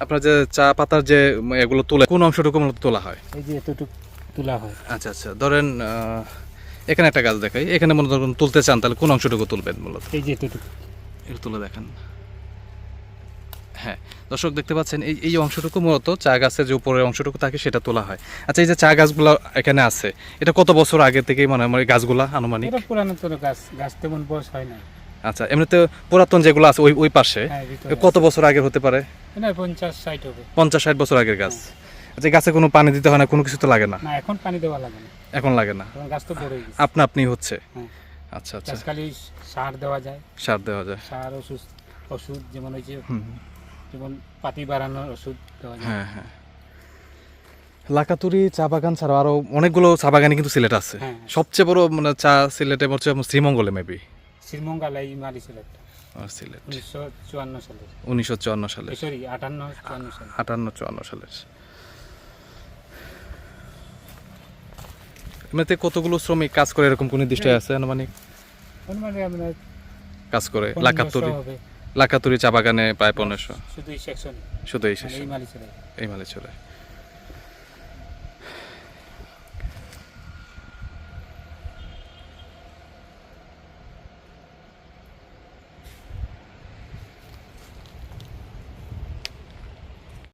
আপনার যে চা পাতার যে এগুলো তোলা, কোন অংশটুকু মূলত তোলা হয়? এই যে এতটুকু তোলা হয়। আচ্ছা আচ্ছা, ধরেন এখানে একটা গাছ দেখাই, এখানে মনে ধরুন তুলতে চান, তাহলে কোন অংশটুকু তুলবেন মূলত? এই যে এতটুকু। এটা তুলে দেখেন। হ্যাঁ, দর্শক দেখতে পাচ্ছেন এই এই অংশটুকু মূলত চা গাছের যে উপরের অংশটুকু থাকে সেটা তোলা হয়। আচ্ছা, এই যে চা গাছগুলো এখানে আছে, এটা কত বছর আগে থেকেই মানে আমার এই গাছগুলা আনুমানিক? এটা পুরানো তো গাছ, গাছ তেমন বয়স হয় না। আচ্ছা, এমনিতে পুরাতন যেগুলো আছে ওই ওই পাশে হ্যাঁ, ভিতরে কত বছর আগে হতে পারে? এটা 50-60 হবে। 50-60 বছর আগের গাছ। আচ্ছা, গাছে কোনো পানি দিতে হয় না, কোনো কিছু তো লাগে না? না, এখন পানি দেওয়া লাগে না, এখন লাগে না, কারণ গাছ তো বড় হয়ে গেছে। আপনা আপনি হচ্ছে? হ্যাঁ, আচ্ছা আচ্ছা, গাছখালি সার দেওয়া যায়, সার দেওয়া যায়। সার ওষুধ, ওষুধ যেমন ওই যে হুম, যেমন পাতি বাড়ানোর ওষুধ দেওয়া যায়। হ্যাঁ হ্যাঁ। লাকাতুরি চা বাগান ছাড়াও আরো অনেকগুলো চা বাগানই কিন্তু সিলেট আছে। হ্যাঁ। সবচেয়ে বড় মানে চা সিলেটে হচ্ছে শ্রীমঙ্গলে মেবি। শ্রীমঙ্গল এই মালি ছিল একটা, সিলেট 1954 সালে। 1954 সালে, সরি, 58-54 সালে। 58-54 সালের। এমনিতে কতগুলো শ্রমিক কাজ করে এরকম কোন নির্দিষ্ট আছে আনুমানিক মানে আপনার কাজ করে? 1500 হবে লাকাতুরি চা বাগানে প্রায় 1500, শুধু এই সেকশন, শুধু এই মানে এই সেকশন, মালি ছিল। এই মালে চলে।